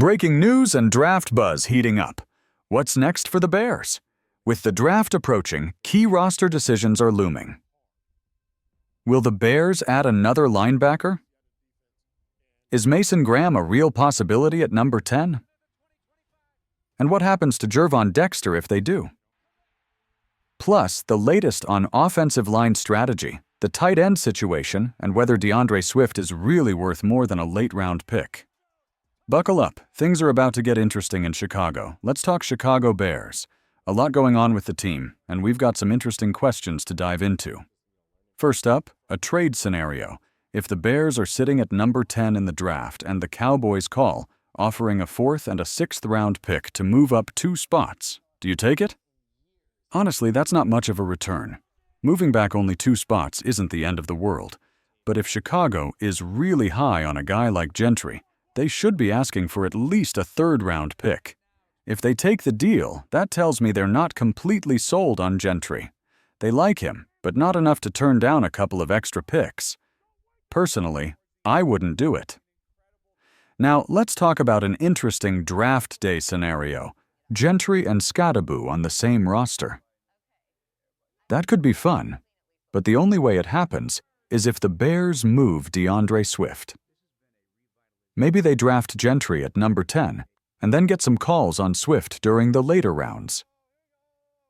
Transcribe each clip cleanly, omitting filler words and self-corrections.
Breaking news and draft buzz heating up. What's next for the Bears? With the draft approaching, key roster decisions are looming. Will the Bears add another linebacker? Is Mason Graham a real possibility at number 10? And what happens to Gervon Dexter if they do? Plus, the latest on offensive line strategy, the tight end situation, and whether DeAndre Swift is really worth more than a late-round pick. Buckle up, things are about to get interesting in Chicago. Let's talk Chicago Bears. A lot going on with the team, and we've got some interesting questions to dive into. First up, a trade scenario. If the Bears are sitting at number 10 in the draft and the Cowboys call, offering a 4th and a 6th round pick to move up 2 spots, do you take it? Honestly, that's not much of a return. Moving back only 2 spots isn't the end of the world. But if Chicago is really high on a guy like Gentry, they should be asking for at least a 3rd round pick. If they take the deal, that tells me they're not completely sold on Gentry. They like him, but not enough to turn down a couple of extra picks. Personally, I wouldn't do it. Now, let's talk about an interesting draft day scenario. Gentry and Scadaboo on the same roster. That could be fun, but the only way it happens is if the Bears move DeAndre Swift. Maybe they draft Gentry at number 10 and then get some calls on Swift during the later rounds.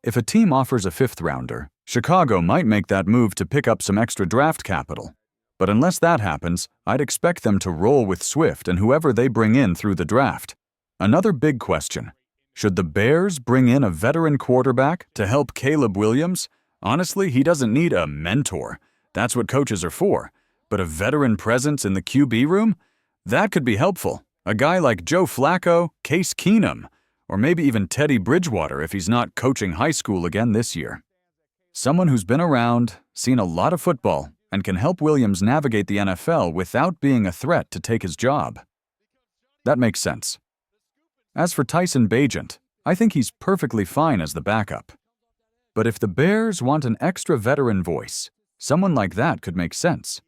If a team offers a 5th rounder, Chicago might make that move to pick up some extra draft capital. But unless that happens, I'd expect them to roll with Swift and whoever they bring in through the draft. Another big question. Should the Bears bring in a veteran quarterback to help Caleb Williams? Honestly, he doesn't need a mentor. That's what coaches are for. But a veteran presence in the QB room? That could be helpful. A guy like Joe Flacco, Case Keenum, or maybe even Teddy Bridgewater if he's not coaching high school again this year. Someone who's been around, seen a lot of football, and can help Williams navigate the NFL without being a threat to take his job. That makes sense. As for Tyson Bagent, I think he's perfectly fine as the backup. But if the Bears want an extra veteran voice, someone like that could make sense.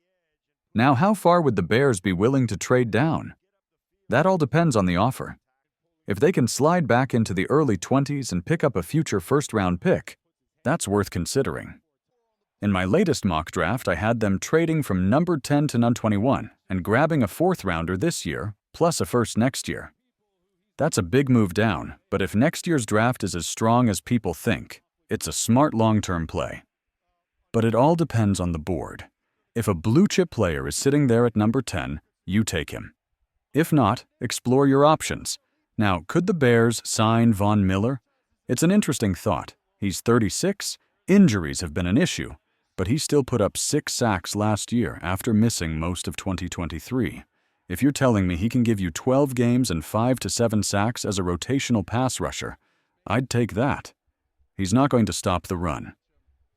Now, how far would the Bears be willing to trade down? That all depends on the offer. If they can slide back into the early 20s and pick up a future 1st-round pick, that's worth considering. In my latest mock draft, I had them trading from number 10 to number 21 and grabbing a 4th rounder this year, plus a 1st next year. That's a big move down, but if next year's draft is as strong as people think, it's a smart long-term play. But it all depends on the board. If a blue-chip player is sitting there at number 10, you take him. If not, explore your options. Now, could the Bears sign Von Miller? It's an interesting thought. He's 36, injuries have been an issue, but he still put up 6 sacks last year after missing most of 2023. If you're telling me he can give you 12 games and 5 to 7 sacks as a rotational pass rusher, I'd take that. He's not going to stop the run.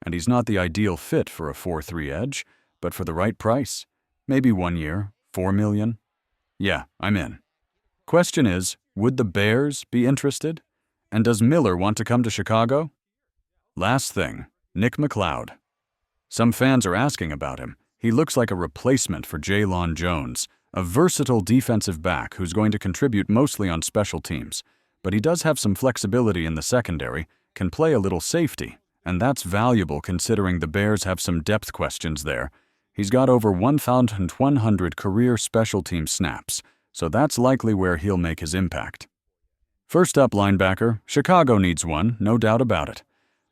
And he's not the ideal fit for a 4-3 edge, but for the right price, maybe 1 year, $4 million. Yeah, I'm in. Question is, would the Bears be interested? And does Miller want to come to Chicago? Last thing, Nick McLeod. Some fans are asking about him. He looks like a replacement for Jaylon Jones, a versatile defensive back who's going to contribute mostly on special teams. But he does have some flexibility in the secondary, can play a little safety, and that's valuable considering the Bears have some depth questions there. He's got over 1,100 career special team snaps, so that's likely where he'll make his impact. First up, linebacker. Chicago needs one, no doubt about it.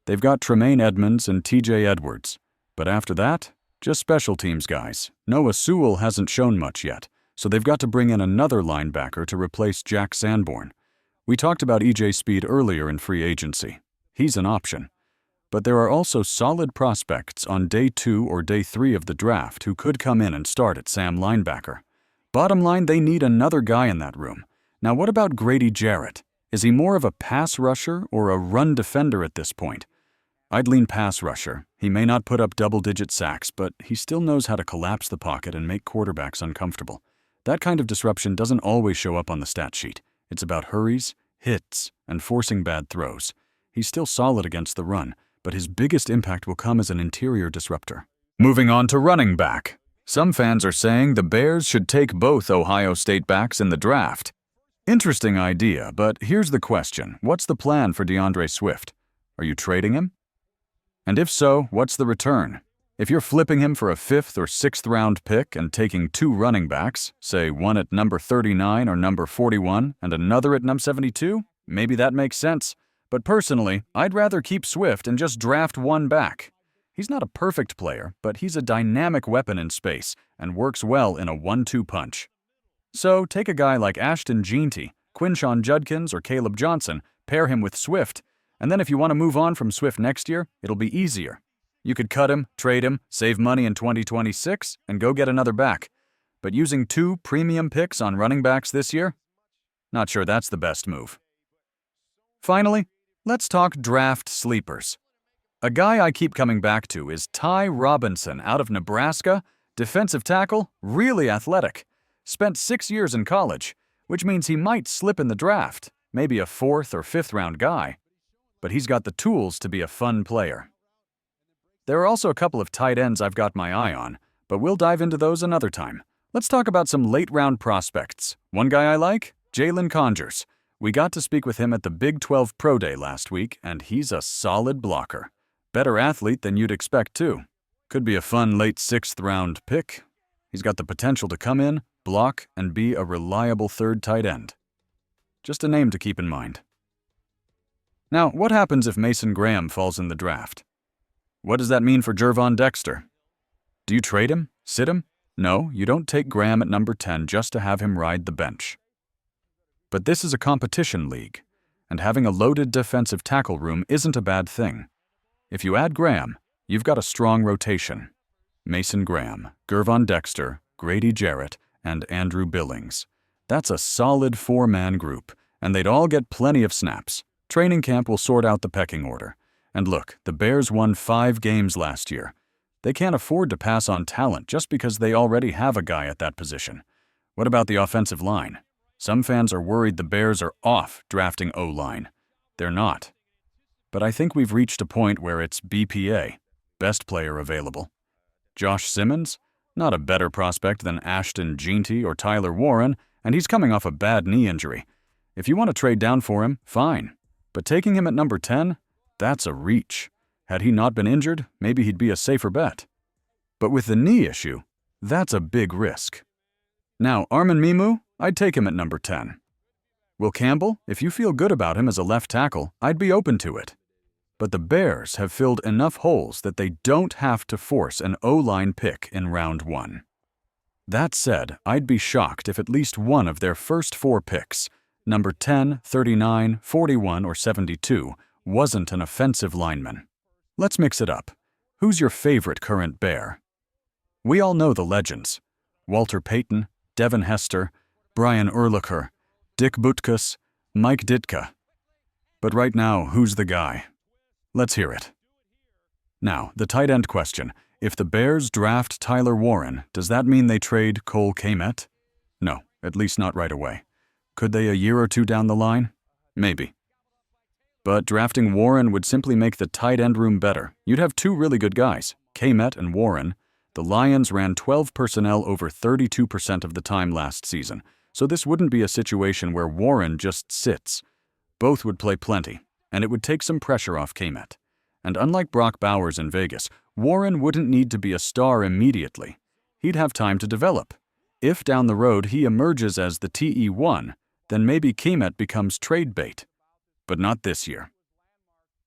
They've got Tremaine Edmonds and TJ Edwards. But after that, just special teams guys. Noah Sewell hasn't shown much yet, so they've got to bring in another linebacker to replace Jack Sanborn. We talked about E.J. Speed earlier in free agency. He's an option. But there are also solid prospects on day 2 or day 3 of the draft who could come in and start at Sam linebacker. Bottom line, they need another guy in that room. Now, what about Grady Jarrett? Is he more of a pass rusher or a run defender at this point? I'd lean pass rusher. He may not put up double-digit sacks, but he still knows how to collapse the pocket and make quarterbacks uncomfortable. That kind of disruption doesn't always show up on the stat sheet. It's about hurries, hits, and forcing bad throws. He's still solid against the run, but his biggest impact will come as an interior disruptor. Moving on to running back. Some fans are saying the Bears should take both Ohio State backs in the draft. Interesting idea, but here's the question. What's the plan for DeAndre Swift? Are you trading him? And if so, what's the return? If you're flipping him for a 5th or 6th round pick and taking 2 running backs, say one at number 39 or number 41 and another at number 72, maybe that makes sense. But personally, I'd rather keep Swift and just draft one back. He's not a perfect player, but he's a dynamic weapon in space and works well in a 1-2 punch. So take a guy like Ashton Jeanty, Quinshon Judkins, or Caleb Johnson, pair him with Swift, and then if you want to move on from Swift next year, it'll be easier. You could cut him, trade him, save money in 2026, and go get another back. But using 2 premium picks on running backs this year? Not sure that's the best move. Finally, let's talk draft sleepers. A guy I keep coming back to is Ty Robinson out of Nebraska, defensive tackle, really athletic. Spent 6 years in college, which means he might slip in the draft, maybe a 4th or 5th round guy. But he's got the tools to be a fun player. There are also a couple of tight ends I've got my eye on, but we'll dive into those another time. Let's talk about some late-round prospects. One guy I like, Jalen Congers. We got to speak with him at the Big 12 Pro Day last week, and he's a solid blocker. Better athlete than you'd expect, too. Could be a fun late 6th round pick. He's got the potential to come in, block, and be a reliable 3rd tight end. Just a name to keep in mind. Now, what happens if Mason Graham falls in the draft? What does that mean for Gervon Dexter? Do you trade him? Sit him? No, you don't take Graham at number 10 just to have him ride the bench. But this is a competition league, and having a loaded defensive tackle room isn't a bad thing. If you add Graham, you've got a strong rotation. Mason Graham, Gervon Dexter, Grady Jarrett, and Andrew Billings. That's a solid 4-man group, and they'd all get plenty of snaps. Training camp will sort out the pecking order. And look, the Bears won 5 games last year. They can't afford to pass on talent just because they already have a guy at that position. What about the offensive line? Some fans are worried the Bears are off drafting O-line. They're not. But I think we've reached a point where it's BPA, best player available. Josh Simmons? Not a better prospect than Ashton Jeanty or Tyler Warren, and he's coming off a bad knee injury. If you want to trade down for him, fine. But taking him at number 10? That's a reach. Had he not been injured, maybe he'd be a safer bet. But with the knee issue, that's a big risk. Now, Armin Mimu, I'd take him at number 10. Will Campbell, if you feel good about him as a left tackle, I'd be open to it. But the Bears have filled enough holes that they don't have to force an O-line pick in round 1. That said, I'd be shocked if at least one of their first 4 picks, number 10, 39, 41, or 72, wasn't an offensive lineman. Let's mix it up. Who's your favorite current Bear? We all know the legends. Walter Payton, Devin Hester, Brian Urlacher, Dick Butkus, Mike Ditka. But right now, who's the guy? Let's hear it. Now, the tight end question. If the Bears draft Tyler Warren, does that mean they trade Cole Kmet? No, at least not right away. Could they a year or 2 down the line? Maybe. But drafting Warren would simply make the tight end room better. You'd have 2 really good guys, Kmet and Warren. The Lions ran 12 personnel over 32% of the time last season, so this wouldn't be a situation where Warren just sits. Both would play plenty, and it would take some pressure off Kmet. And unlike Brock Bowers in Vegas, Warren wouldn't need to be a star immediately. He'd have time to develop. If down the road he emerges as the TE1, then maybe Kmet becomes trade bait. But not this year.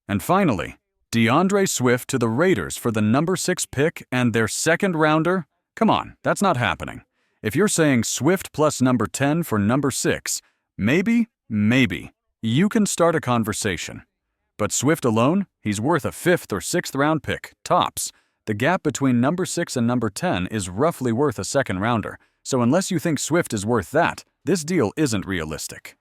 And finally, DeAndre Swift to the Raiders for the number 6 pick and their 2nd rounder? Come on, that's not happening. If you're saying Swift plus number 10 for number 6, maybe, you can start a conversation. But Swift alone, he's worth a 5th or 6th round pick, tops. The gap between number 6 and number 10 is roughly worth a 2nd rounder, so unless you think Swift is worth that, this deal isn't realistic.